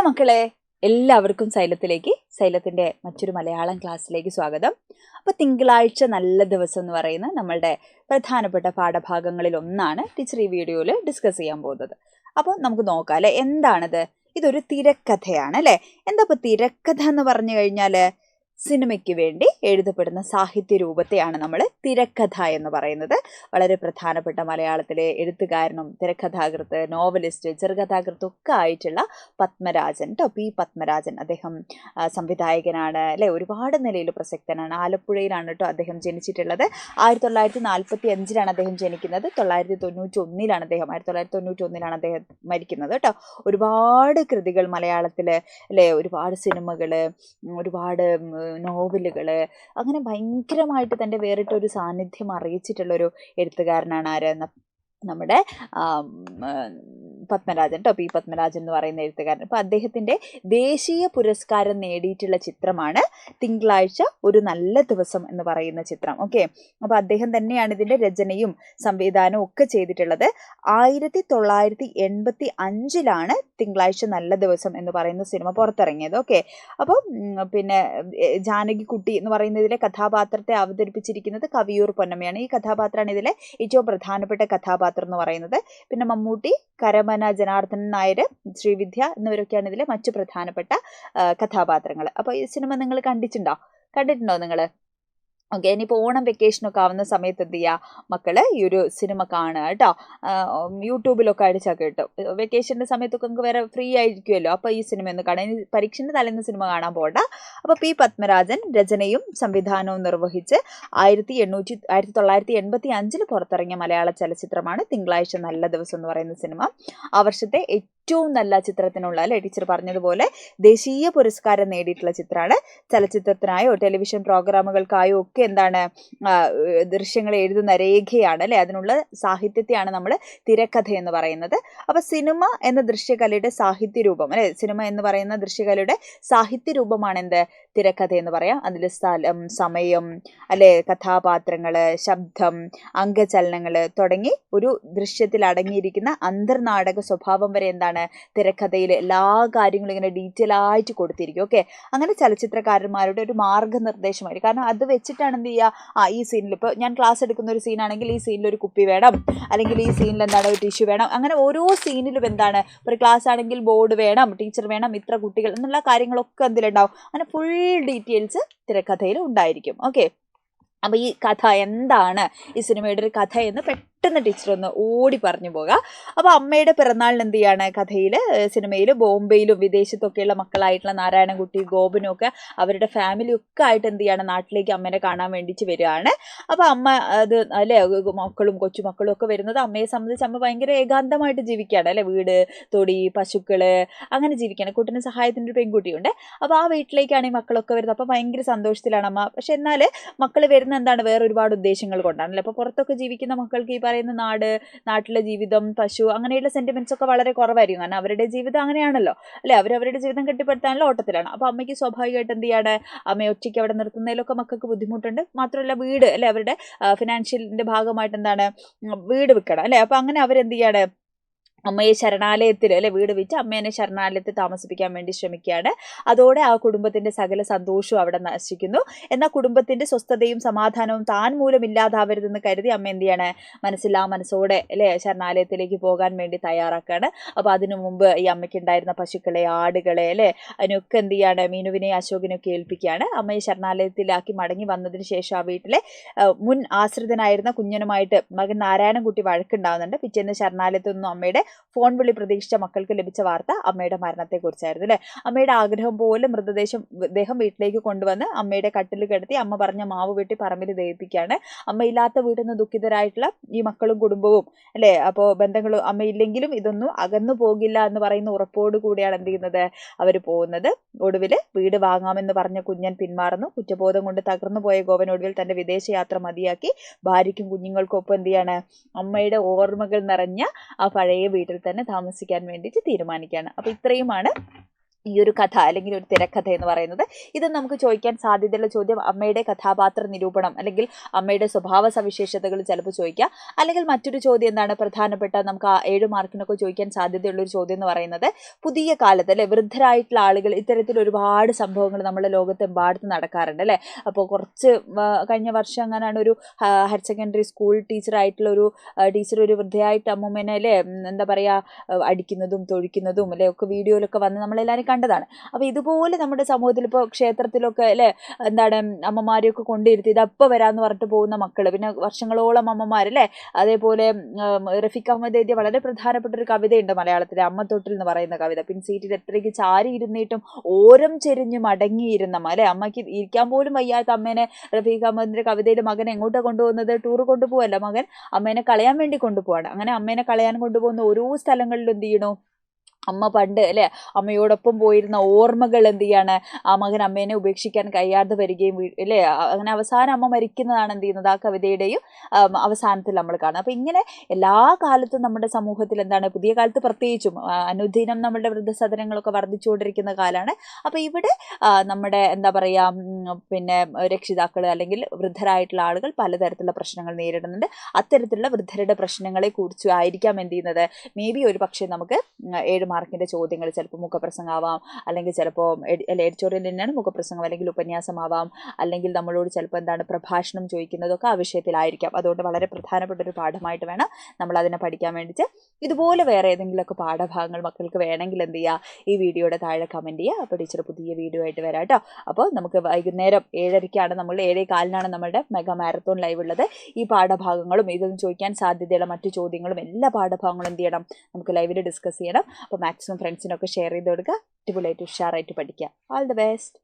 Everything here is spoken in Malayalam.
മക്കളെ, എല്ലാവർക്കും സൈലത്തിൻ്റെ മറ്റൊരു മലയാളം ക്ലാസ്സിലേക്ക് സ്വാഗതം. അപ്പോൾ തിങ്കളാഴ്ച നല്ല ദിവസം എന്ന് പറയുന്ന നമ്മളുടെ പ്രധാനപ്പെട്ട പാഠഭാഗങ്ങളിൽ ഒന്നാണ് ടീച്ചർ ഈ വീഡിയോയിൽ ഡിസ്കസ് ചെയ്യാൻ പോകുന്നത്. അപ്പോൾ നമുക്ക് നോക്കാം അല്ലേ, എന്താണിത്? ഇതൊരു തിരക്കഥയാണ് അല്ലേ. എന്താ ഇപ്പോൾ തിരക്കഥ എന്ന് പറഞ്ഞു കഴിഞ്ഞാൽ സിനിമയ്ക്ക് വേണ്ടി എഴുതപ്പെടുന്ന സാഹിത്യ രൂപത്തെയാണ് നമ്മൾ തിരക്കഥ എന്ന് പറയുന്നത്. വളരെ പ്രധാനപ്പെട്ട മലയാളത്തിലെ എഴുത്തുകാരനും തിരക്കഥാകൃത്ത്, നോവലിസ്റ്റ്, ചെറുകഥാകൃത്ത് ഒക്കെ ആയിട്ടുള്ള പത്മരാജൻ പി പത്മരാജൻ, അദ്ദേഹം സംവിധായകനാണ് അല്ലേ. ഒരുപാട് നിലയിൽ പ്രസക്തനാണ്. ആലപ്പുഴയിലാണ് അദ്ദേഹം ജനിച്ചിട്ടുള്ളത്. 1945 അദ്ദേഹം ജനിക്കുന്നത്. 1991 അദ്ദേഹം മരിക്കുന്നത് ഒരുപാട് കൃതികൾ മലയാളത്തിൽ അല്ലേ, ഒരുപാട് സിനിമകൾ, ഒരുപാട് നോവലുകൾ, അങ്ങനെ ഭയങ്കരമായിട്ട് തൻ്റെ വേറിട്ടൊരു സാന്നിധ്യം അറിയിച്ചിട്ടുള്ളൊരു എഴുത്തുകാരനാണ് ആര്? നമ്മുടെ പത്മരാജൻ പി പത്മരാജൻ എന്ന് പറയുന്ന എഴുത്തുകാരൻ. അപ്പോൾ അദ്ദേഹത്തിൻ്റെ ദേശീയ പുരസ്കാരം നേടിയിട്ടുള്ള ചിത്രമാണ് തിങ്കളാഴ്ച ഒരു നല്ല ദിവസം എന്ന് പറയുന്ന ചിത്രം. ഓക്കെ, അപ്പോൾ അദ്ദേഹം തന്നെയാണ് ഇതിൻ്റെ രചനയും സംവിധാനവും ഒക്കെ ചെയ്തിട്ടുള്ളത്. 1985 തിങ്കളാഴ്ച നല്ല ദിവസം എന്ന് പറയുന്ന സിനിമ പുറത്തിറങ്ങിയത്. ഓക്കെ, അപ്പോൾ പിന്നെ ജാനകിക്കുട്ടി എന്ന് പറയുന്നതിലെ കഥാപാത്രത്തെ അവതരിപ്പിച്ചിരിക്കുന്നത് കവിയൂർ പൊന്നമ്മയാണ്. ഈ കഥാപാത്രമാണ് ഇതിലെ ഏറ്റവും പ്രധാനപ്പെട്ട കഥാപാത്രം എന്ന് പറയുന്നത്. പിന്നെ മമ്മൂട്ടി, കരമന ജനാർദ്ദനൻ നായർ, ശ്രീവിദ്യ എന്നിവരൊക്കെയാണ് ഇതിലെ മറ്റു പ്രധാനപ്പെട്ട കഥാപാത്രങ്ങൾ. അപ്പോൾ ഈ സിനിമ നിങ്ങൾ കണ്ടിട്ടുണ്ടോ നിങ്ങൾ? ഓക്കെ, ഇനിയിപ്പോൾ ഓണം വെക്കേഷനൊക്കെ ആവുന്ന സമയത്ത് എന്ത് ചെയ്യുക മക്കൾ, ഈ ഒരു സിനിമ കാണുക കേട്ടോ. യൂട്യൂബിലൊക്കെ അടിച്ചാൽ കിട്ടും. വെക്കേഷൻ്റെ സമയത്തൊക്കെ നമുക്ക് വേറെ ഫ്രീ ആയിരിക്കുമല്ലോ. അപ്പോൾ ഈ സിനിമ ഒന്ന് കാണാൻ, പരീക്ഷൻ്റെ തലേന്ന് സിനിമ കാണാൻ പോകണ്ട. അപ്പോൾ പി പത്മരാജൻ രചനയും സംവിധാനവും നിർവഹിച്ച് 1985 പുറത്തിറങ്ങിയ മലയാള ചലച്ചിത്രമാണ് തിങ്കളാഴ്ച നല്ല ദിവസം എന്ന് പറയുന്ന സിനിമ. ആ വർഷത്തെ ഏറ്റവും നല്ല ചിത്രത്തിനുള്ള അല്ലെ, ടീച്ചർ പറഞ്ഞതുപോലെ ദേശീയ പുരസ്കാരം നേടിയിട്ടുള്ള ചിത്രമാണ്. ചലച്ചിത്രത്തിനായോ ടെലിവിഷൻ പ്രോഗ്രാമുകൾക്കായോ ഒക്കെ എന്താണ് ദൃശ്യങ്ങൾ എഴുതുന്ന രേഖയാണ് അല്ലെ, അതിനുള്ള സാഹിത്യത്തെയാണ് നമ്മൾ തിരക്കഥ എന്ന് പറയുന്നത്. അപ്പൊ സിനിമ എന്ന ദൃശ്യകലയുടെ സാഹിത്യ രൂപം അല്ലെ, സിനിമ എന്ന് പറയുന്ന ദൃശ്യകലയുടെ സാഹിത്യ രൂപമാണ് എന്ത്? തിരക്കഥ എന്ന് പറയാം. അതിൽ സ്ഥലം, സമയം അല്ലെ, കഥാപാത്രങ്ങള്, ശബ്ദം, അംഗചലനങ്ങൾ തുടങ്ങി ഒരു ദൃശ്യത്തിൽ അടങ്ങിയിരിക്കുന്ന അന്തർനാടക സ്വഭാവം വരെ എന്താണ് തിരക്കഥയിൽ എല്ലാ കാര്യങ്ങളും ഇങ്ങനെ ഡീറ്റെയിൽ ആയിട്ട് കൊടുത്തിരിക്കും. ഓക്കെ, അങ്ങനെ ചലച്ചിത്രകാരന്മാരുടെ ഒരു മാർഗനിർദ്ദേശമായിട്ട്, കാരണം അത് വെച്ചിട്ടാണ് എന്ത് ചെയ്യുക, ഈ സീനിൽ ഇപ്പോൾ ഞാൻ ക്ലാസ് എടുക്കുന്ന ഒരു സീനാണെങ്കിൽ ഈ സീനിൽ ഒരു കുപ്പി വേണം, അല്ലെങ്കിൽ ഈ സീനിൽ എന്താണ് ഒരു ടിഷ്യൂ വേണം, അങ്ങനെ ഓരോ സീനിലും എന്താണ്, ഒരു ക്ലാസ് ആണെങ്കിൽ ബോർഡ് വേണം, ടീച്ചർ വേണം, ഇത്ര കുട്ടികൾ എന്നുള്ള കാര്യങ്ങളൊക്കെ എന്തിലുണ്ടാവും. അങ്ങനെ ഫുൾ ഡീറ്റെയിൽസ് തിരക്കഥയിൽ ഉണ്ടായിരിക്കും. ഓക്കെ, അപ്പോൾ ഈ കഥ എന്താണ്, ഈ സിനിമയുടെ ഒരു കഥ എന്ന് പെട്ടെന്ന് ടീച്ചർ ഒന്ന് ഓടി പറഞ്ഞു പോകാം. അപ്പോൾ അമ്മയുടെ പിറന്നാളിന് എന്ത് ചെയ്യാണ് കഥയിൽ, സിനിമയിൽ ബോംബെയിലും വിദേശത്തൊക്കെയുള്ള മക്കളായിട്ടുള്ള നാരായണൻകുട്ടി, ഗോപനും ഒക്കെ അവരുടെ ഫാമിലി ഒക്കെ ആയിട്ട് എന്ത് ചെയ്യാണ് നാട്ടിലേക്ക് അമ്മേനെ കാണാൻ വേണ്ടിയിട്ട് വരികയാണ്. അപ്പോൾ അമ്മ അത് അല്ലേ, മക്കളും കൊച്ചുമക്കളും ഒക്കെ വരുന്നത് അമ്മയെ സംബന്ധിച്ച് അമ്മ ഭയങ്കര ഏകാന്തമായിട്ട് ജീവിക്കുകയാണ് അല്ലേ. വീട്, തൊടി, പശുക്കള് അങ്ങനെ ജീവിക്കുകയാണ്. കുട്ടിന് സഹായത്തിൻ്റെ ഒരു പെൺകുട്ടിയുണ്ട്. അപ്പോൾ ആ വീട്ടിലേക്കാണ് ഈ മക്കളൊക്കെ വരുന്നത്. അപ്പോൾ ഭയങ്കര സന്തോഷത്തിലാണ് അമ്മ. പക്ഷെ എന്നാൽ മക്കൾ വരുന്ന എന്താണ്, വേറെ ഒരുപാട് ഉദ്ദേശങ്ങൾ കൊണ്ടാണല്ലേ. അപ്പോൾ പുറത്തൊക്കെ ജീവിക്കുന്ന മക്കൾക്ക് ഈ പറയുന്ന നാട്ടിലെ ജീവിതം, പശു അങ്ങനെയുള്ള സെന്റിമെന്റ്സ് ഒക്കെ വളരെ കുറവായിരിക്കും. കാരണം അവരുടെ ജീവിതം അങ്ങനെയാണല്ലോ അല്ലെ, അവരവരുടെ ജീവിതം കെട്ടിപ്പടുത്താനുള്ള ഓട്ടത്തിലാണ്. അപ്പോൾ അമ്മയ്ക്ക് സ്വാഭാവികമായിട്ട് എന്ത് ചെയ്യാണ്, അമ്മയെ ഒറ്റയ്ക്ക് അവിടെ നിർത്തുന്നതിലൊക്കെ മക്കൾക്ക് ബുദ്ധിമുട്ടുണ്ട്. മാത്രമല്ല വീട് അല്ലെ, അവരുടെ ഫിനാൻഷ്യലിന്റെ ഭാഗമായിട്ട് എന്താണ് വീട് വിൽക്കണം അല്ലെ. അപ്പോൾ അങ്ങനെ അവരെന്ത് ചെയ്യാണ്, അമ്മയെ ശരണാലയത്തിൽ അല്ലെ, വീട് വിറ്റ് അമ്മേനെ ശരണാലയത്തിൽ താമസിപ്പിക്കാൻ വേണ്ടി ശ്രമിക്കുകയാണ്. അതോടെ ആ കുടുംബത്തിന്റെ സകല സന്തോഷവും അവിടെ നശിക്കുന്നു. എന്നാൽ കുടുംബത്തിന്റെ സ്വസ്ഥതയും സമാധാനവും താൻ മൂലം ഇല്ലാതാവരുതെന്ന് കരുതി അമ്മ എന്ത് ചെയ്യാണ്, മനസ്സോടെ അല്ലെ ശരണാലയത്തിലേക്ക് പോകാൻ വേണ്ടി തയ്യാറാക്കുകയാണ്. അപ്പോൾ അതിനു മുമ്പ് ഈ അമ്മയ്ക്ക് ഉണ്ടായിരുന്ന പശുക്കളെ, ആടുകളെ അല്ലെ, അതിനൊക്കെ എന്ത് ചെയ്യാണ്, മീനുവിനെ അശോകിനൊക്കെ ഏൽപ്പിക്കുകയാണ്. അമ്മയെ ശരണാലയത്തിലാക്കി മടങ്ങി വന്നതിന് ശേഷം ആ വീട്ടിലെ മുൻ ആശ്രിതനായിരുന്ന കുഞ്ഞനുമായിട്ട് മകൻ നാരായണൻകുട്ടി വഴക്കുണ്ടാവുന്നുണ്ട്. പിറ്റേന്ന് ശരണാലയത്തിൽ നിന്നും അമ്മയുടെ ഫോൺ വിളി പ്രതീക്ഷിച്ച മക്കൾക്ക് ലഭിച്ച വാർത്ത അമ്മയുടെ മരണത്തെക്കുറിച്ചായിരുന്നു അല്ലെ. അമ്മയുടെ ആഗ്രഹം പോലെ മൃതദേഹം വീട്ടിലേക്ക് കൊണ്ടുവന്ന് അമ്മയുടെ കട്ടിൽ കിടത്തി അമ്മ പറഞ്ഞ മാവ് വെട്ടി പറമ്പിൽ ദഹിപ്പിക്കുകയാണ്. അമ്മയില്ലാത്ത വീട്ടിൽ നിന്ന് ദുഃഖിതരായിട്ടുള്ള ഈ മക്കളും കുടുംബവും അല്ലെ, അപ്പോൾ ബന്ധങ്ങളും അമ്മയില്ലെങ്കിലും ഇതൊന്നും അകന്നു പോകില്ല എന്ന് പറയുന്ന ഉറപ്പോടു കൂടിയാണ് എന്ത് ചെയ്യുന്നത്, അവർ പോകുന്നത്. ഒടുവിൽ വീട് വാങ്ങാമെന്ന് പറഞ്ഞ കുഞ്ഞൻ പിന്മാറുന്നു. കുറ്റബോധം കൊണ്ട് തകർന്നു പോയ ഗോപൻ ഒടുവിൽ തന്റെ വിദേശയാത്ര മതിയാക്കി ഭാര്യയ്ക്കും കുഞ്ഞുങ്ങൾക്കും ഒപ്പം എന്ത് ചെയ്യാണ്, അമ്മയുടെ ഓർമ്മകൾ നിറഞ്ഞ ആ പഴയ വീട്ടിൽ തന്നെ താമസിക്കാൻ വേണ്ടിയിട്ട് തീരുമാനിക്കുകയാണ്. അപ്പോൾ ഇത്രയുമാണ് ഈ ഒരു കഥ അല്ലെങ്കിൽ ഒരു തിരക്കഥ എന്ന് പറയുന്നത്. ഇത് നമുക്ക് ചോദിക്കാൻ സാധ്യതയുള്ള ചോദ്യം അമ്മയുടെ കഥാപാത്ര നിരൂപണം അല്ലെങ്കിൽ അമ്മയുടെ സ്വഭാവ സവിശേഷതകൾ ചിലപ്പോൾ ചോദിക്കാം. അല്ലെങ്കിൽ മറ്റൊരു ചോദ്യം എന്താണ് പ്രധാനപ്പെട്ട നമുക്ക് 7 മാർക്കിനൊക്കെ ചോദിക്കാൻ സാധ്യതയുള്ളൊരു ചോദ്യം എന്ന് പറയുന്നത് പുതിയ കാലത്ത് അല്ലെ വൃദ്ധരായിട്ടുള്ള ആളുകൾ ഇത്തരത്തിൽ ഒരുപാട് സംഭവങ്ങൾ നമ്മുടെ ലോകത്തെമ്പാടത്ത് നടക്കാറുണ്ട് അല്ലേ. അപ്പോൾ കുറച്ച് കഴിഞ്ഞ വർഷം അങ്ങനെയാണ് ഒരു ഹയർ സെക്കൻഡറി സ്കൂൾ ടീച്ചറായിട്ടുള്ള ഒരു ടീച്ചർ ഒരു വൃദ്ധയായിട്ട് അമ്മൂമ്മേനെ അല്ലേ എന്താ പറയുക അടിക്കുന്നതും തൊഴിക്കുന്നതും അല്ലെ ഒക്കെ വീഡിയോയിലൊക്കെ വന്ന് നമ്മളെല്ലാവരും കണ്ടതാണ്. അപ്പോൾ ഇതുപോലെ നമ്മുടെ സമൂഹത്തിൽ ഇപ്പോൾ ക്ഷേത്രത്തിലൊക്കെ അല്ലേ എന്താണ് അമ്മമാരെയൊക്കെ കൊണ്ടിരുത്തി ഇതപ്പോൾ വരാമെന്ന് പറഞ്ഞിട്ട് പോകുന്ന മക്കൾ, പിന്നെ വർഷങ്ങളോളം അമ്മമാരല്ലേ. അതേപോലെ റഫീഖ് അഹമ്മദ് എഴുതിയ വളരെ പ്രധാനപ്പെട്ട ഒരു കവിതയുണ്ട് മലയാളത്തിലെ അമ്മത്തൊട്ടിൽ എന്ന് പറയുന്ന കവിത. പിൻസീറ്റിൽ എത്രയ്ക്ക് ചാരി ഇരുന്നിട്ടും ഓരം ചെരിഞ്ഞു മടങ്ങിയിരുന്ന അല്ലേ, അമ്മയ്ക്ക് ഇരിക്കാൻ പോലും വയ്യാത്ത അമ്മേനെ റഫീഖ് അഹമ്മദിന്റെ കവിതയിൽ മകൻ എങ്ങോട്ടാണ് കൊണ്ടുപോകുന്നത്, ടൂർ കൊണ്ടുപോകല്ല, മകൻ അമ്മേനെ കളയാൻ വേണ്ടി കൊണ്ടുപോവാണ്. അങ്ങനെ അമ്മേനെ കളയാൻ കൊണ്ടുപോകുന്ന ഓരോ സ്ഥലങ്ങളിലും എന്ത് ചെയ്യണു, അമ്മ പണ്ട് അല്ലേ അമ്മയോടൊപ്പം പോയിരുന്ന ഓർമ്മകൾ എന്ത് ചെയ്യാണ് ആ മകൻ അമ്മേനെ ഉപേക്ഷിക്കാൻ കഴിയാതെ വരികയും അല്ലേ അങ്ങനെ അവസാനം അമ്മ മരിക്കുന്നതാണ് എന്ത് ചെയ്യുന്നത് ആ കവിതയുടെയും അവസാനത്തിൽ നമ്മൾ കാണുന്നത്. അപ്പോൾ ഇങ്ങനെ എല്ലാ കാലത്തും നമ്മുടെ സമൂഹത്തിൽ എന്താണ് പുതിയ കാലത്ത് പ്രത്യേകിച്ചും അനുദിനം നമ്മുടെ വൃദ്ധസദനങ്ങളൊക്കെ വർദ്ധിച്ചുകൊണ്ടിരിക്കുന്ന കാലമാണ്. അപ്പോൾ ഇവിടെ നമ്മുടെ എന്താ പറയുക പിന്നെ രക്ഷിതാക്കൾ അല്ലെങ്കിൽ വൃദ്ധരായിട്ടുള്ള ആളുകൾ പലതരത്തിലുള്ള പ്രശ്നങ്ങൾ നേരിടുന്നുണ്ട്. അത്തരത്തിലുള്ള വൃദ്ധരുടെ പ്രശ്നങ്ങളെ കുറിച്ച് ആയിരിക്കാം എന്ത് ചെയ്യുന്നത് മേ ബി ഒരു പക്ഷേ നമുക്ക് 7 മാർക്കിൻ്റെ ചോദ്യങ്ങൾ ചിലപ്പോൾ മുഖപ്രസംഗമാവാം, അല്ലെങ്കിൽ ചിലപ്പോൾ എഡിറ്റോറിയൽ തന്നെയാണ് മുഖപ്രസംഗം, അല്ലെങ്കിൽ ഉപന്യാസമാവാം, അല്ലെങ്കിൽ നമ്മളോട് ചിലപ്പോൾ എന്താണ് പ്രഭാഷണം ചോദിക്കുന്നതൊക്കെ ആ വിഷയത്തിലായിരിക്കാം. അതുകൊണ്ട് വളരെ പ്രധാനപ്പെട്ട ഒരു പാഠമായിട്ട് വേണം നമ്മൾ അതിനെ പഠിക്കാൻ വേണ്ടിയിട്ട്. ഇതുപോലെ വേറെ ഏതെങ്കിലുമൊക്കെ പാഠഭാഗങ്ങൾ മക്കൾക്ക് വേണമെങ്കിൽ എന്ത് ചെയ്യുക ഈ വീഡിയോയുടെ താഴെ കമൻറ്റ് ചെയ്യുക. അപ്പോൾ ടീച്ചർ പുതിയ വീഡിയോ ആയിട്ട് വരാം കേട്ടോ. അപ്പോൾ നമുക്ക് വൈകുന്നേരം 7:30 നമ്മൾ 7:15 നമ്മുടെ മെഗാ മാരത്തോൺ ലൈവ് ഉള്ളത്. ഈ പാഠഭാഗങ്ങളും ഇതൊന്നും ചോദിക്കാൻ സാധ്യതയുള്ള മറ്റു ചോദ്യങ്ങളും എല്ലാ പാഠഭാഗങ്ങളും എന്ത് ചെയ്യണം നമുക്ക് ലൈവിൽ ഡിസ്കസ് ചെയ്യണം. അപ്പോൾ മാക്സിമം ഫ്രണ്ട്സിനൊക്കെ ഷെയർ ചെയ്ത് കൊടുക്കുക. അടിപൊളിയായിട്ട് ഉഷാറായിട്ട് പഠിക്കുക. All the best.